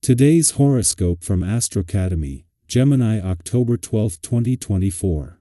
Today's horoscope from AstroCademy, Gemini October 12, 2024.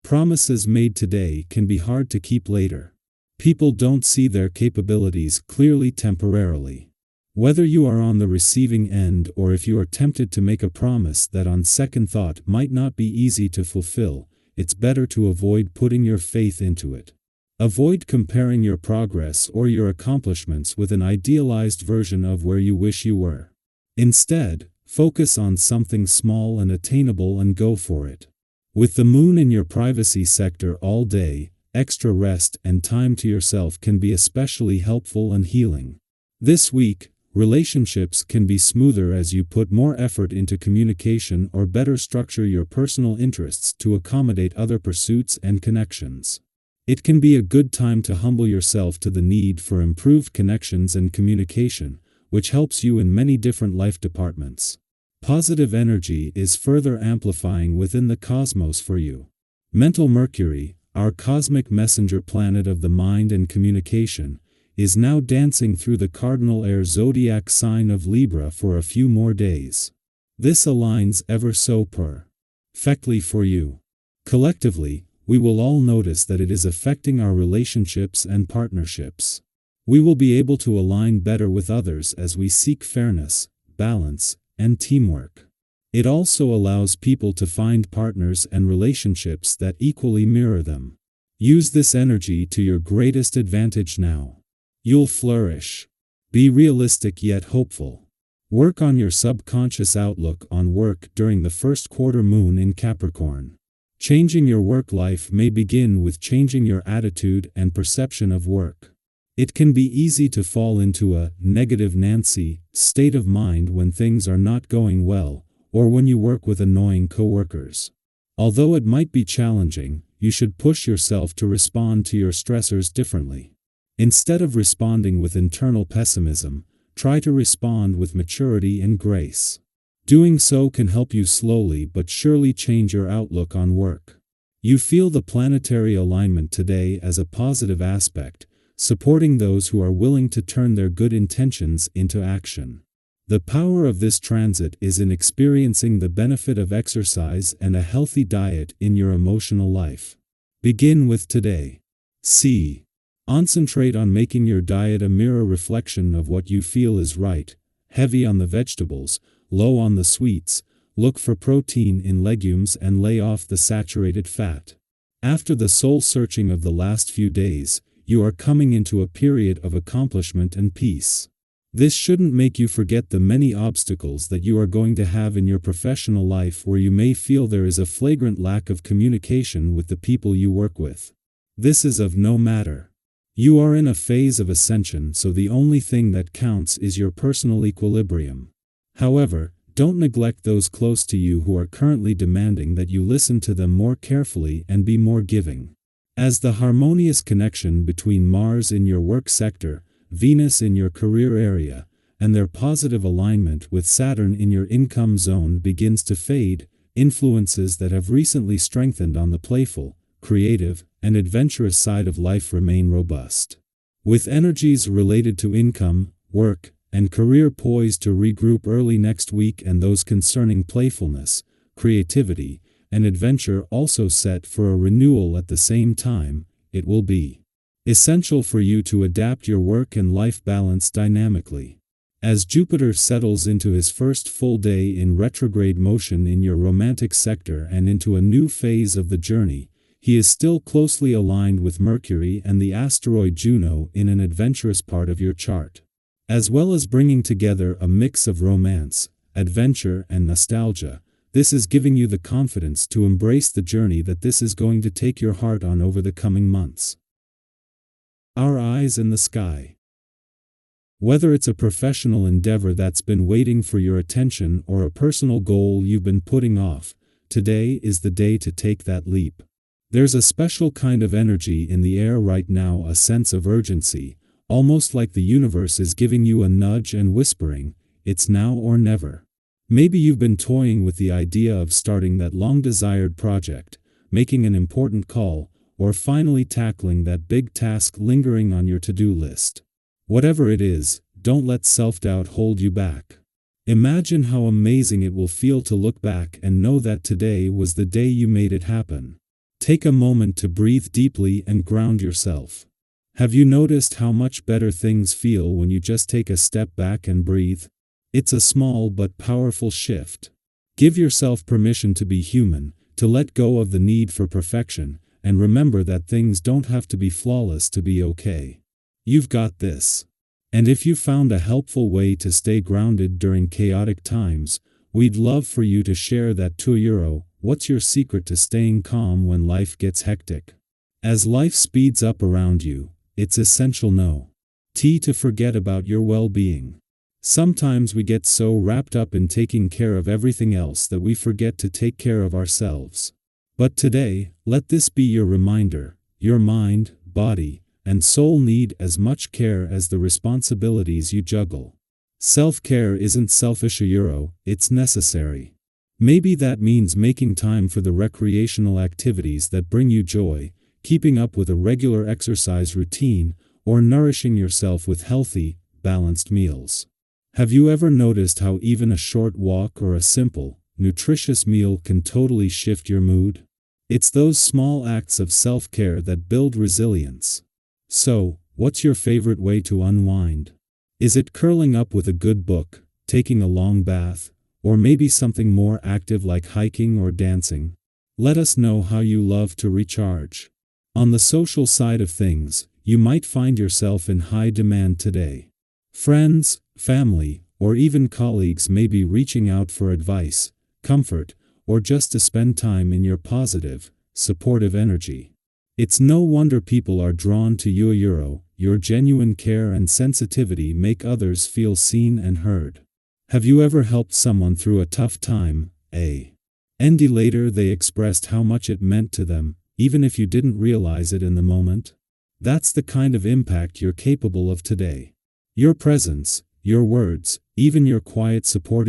Promises made today can be hard to keep later. People don't see their capabilities clearly temporarily. Whether you are on the receiving end or if you are tempted to make a promise that on second thought might not be easy to fulfill, it's better to avoid putting your faith into it. Avoid comparing your progress or your accomplishments with an idealized version of where you wish you were. Instead, focus on something small and attainable and go for it. With the moon in your privacy sector all day, extra rest and time to yourself can be especially helpful and healing. This week, relationships can be smoother as you put more effort into communication or better structure your personal interests to accommodate other pursuits and connections. It can be a good time to humble yourself to the need for improved connections and communication, which helps you in many different life departments. Positive energy is further amplifying within the cosmos for you. Mental Mercury, our cosmic messenger planet of the mind and communication, is now dancing through the cardinal air zodiac sign of Libra for a few more days. This aligns ever so perfectly for you. Collectively, we will all notice that it is affecting our relationships and partnerships. We will be able to align better with others as we seek fairness, balance, and teamwork. It also allows people to find partners and relationships that equally mirror them. Use this energy to your greatest advantage now. You'll flourish. Be realistic yet hopeful. Work on your subconscious outlook on work during the first quarter moon in Capricorn. Changing your work life may begin with changing your attitude and perception of work. It can be easy to fall into a negative Nancy state of mind when things are not going well, or when you work with annoying coworkers. Although it might be challenging, you should push yourself to respond to your stressors differently. Instead of responding with internal pessimism, try to respond with maturity and grace. Doing so can help you slowly but surely change your outlook on work. You feel the planetary alignment today as a positive aspect, supporting those who are willing to turn their good intentions into action. The power of this transit is in experiencing the benefit of exercise and a healthy diet in your emotional life. Begin with today. Concentrate on making your diet a mirror reflection of what you feel is right, heavy on the vegetables, low on the sweets, look for protein in legumes and lay off the saturated fat. After the soul-searching of the last few days, you are coming into a period of accomplishment and peace. This shouldn't make you forget the many obstacles that you are going to have in your professional life where you may feel there is a flagrant lack of communication with the people you work with. This is of no matter. You are in a phase of ascension, so the only thing that counts is your personal equilibrium. However, don't neglect those close to you who are currently demanding that you listen to them more carefully and be more giving. As the harmonious connection between Mars in your work sector, Venus in your career area, and their positive alignment with Saturn in your income zone begins to fade, influences that have recently strengthened on the playful, creative, and adventurous side of life remain robust. With energies related to income, work, and career poised to regroup early next week and those concerning playfulness, creativity, and adventure also set for a renewal at the same time, it will be essential for you to adapt your work and life balance dynamically. As Jupiter settles into his first full day in retrograde motion in your romantic sector and into a new phase of the journey, he is still closely aligned with Mercury and the asteroid Juno in an adventurous part of your chart. As well as bringing together a mix of romance, adventure, and nostalgia, this is giving you the confidence to embrace the journey that this is going to take your heart on over the coming months. Our eyes in the sky. Whether it's a professional endeavor that's been waiting for your attention or a personal goal you've been putting off, today is the day to take that leap. There's a special kind of energy in the air right now, a sense of urgency, almost like the universe is giving you a nudge and whispering, it's now or never. Maybe you've been toying with the idea of starting that long-desired project, making an important call, or finally tackling that big task lingering on your to-do list. Whatever it is, don't let self-doubt hold you back. Imagine how amazing it will feel to look back and know that today was the day you made it happen. Take a moment to breathe deeply and ground yourself. Have you noticed how much better things feel when you just take a step back and breathe? It's a small but powerful shift. Give yourself permission to be human, to let go of the need for perfection, and remember that things don't have to be flawless to be okay. You've got this. And if you found a helpful way to stay grounded during chaotic times, we'd love for you to share that too. What's your secret to staying calm when life gets hectic? As life speeds up around you, it's essential to forget about your well-being. Sometimes we get so wrapped up in taking care of everything else that we forget to take care of ourselves. But today, let this be your reminder: your mind, body, and soul need as much care as the responsibilities you juggle. Self-care isn't selfish, it's necessary. Maybe that means making time for the recreational activities that bring you joy, keeping up with a regular exercise routine, or nourishing yourself with healthy, balanced meals. Have you ever noticed how even a short walk or a simple, nutritious meal can totally shift your mood? It's those small acts of self-care that build resilience. So, what's your favorite way to unwind? Is it curling up with a good book, taking a long bath, or maybe something more active like hiking or dancing? Let us know how you love to recharge. On the social side of things, you might find yourself in high demand today. Friends, family, or even colleagues may be reaching out for advice, comfort, or just to spend time in your positive, supportive energy. It's no wonder people are drawn to you. Your genuine care and sensitivity make others feel seen and heard. Have you ever helped someone through a tough time, and later they expressed how much it meant to them, even if you didn't realize it in the moment? That's the kind of impact you're capable of today. Your presence, your words, even your quiet support.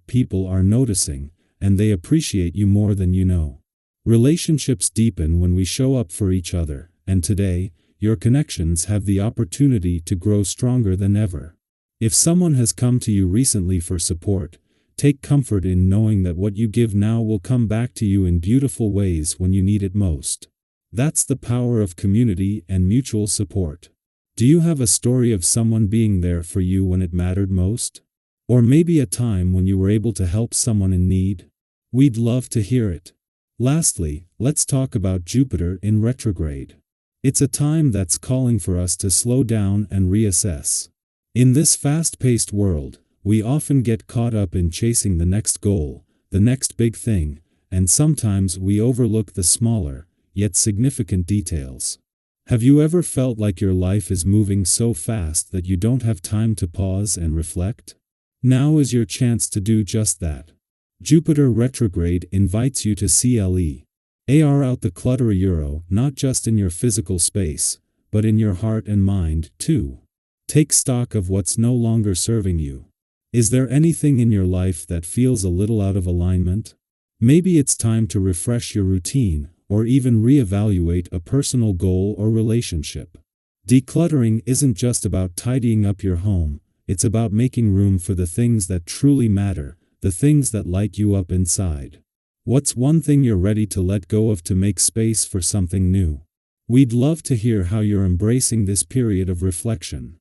People are noticing, and they appreciate you more than you know. Relationships deepen when we show up for each other, and today, your connections have the opportunity to grow stronger than ever. If someone has come to you recently for support, take comfort in knowing that what you give now will come back to you in beautiful ways when you need it most. That's the power of community and mutual support. Do you have a story of someone being there for you when it mattered most? Or maybe a time when you were able to help someone in need? We'd love to hear it. Lastly, let's talk about Jupiter in retrograde. It's a time that's calling for us to slow down and reassess. In this fast-paced world, we often get caught up in chasing the next goal, the next big thing, and sometimes we overlook the smaller, yet significant details. Have you ever felt like your life is moving so fast that you don't have time to pause and reflect? Now is your chance to do just that. Jupiter retrograde invites you to clear out the clutter, not just in your physical space, but in your heart and mind, too. Take stock of what's no longer serving you. Is there anything in your life that feels a little out of alignment? Maybe it's time to refresh your routine, or even reevaluate a personal goal or relationship. Decluttering isn't just about tidying up your home, it's about making room for the things that truly matter, the things that light you up inside. What's one thing you're ready to let go of to make space for something new? We'd love to hear how you're embracing this period of reflection.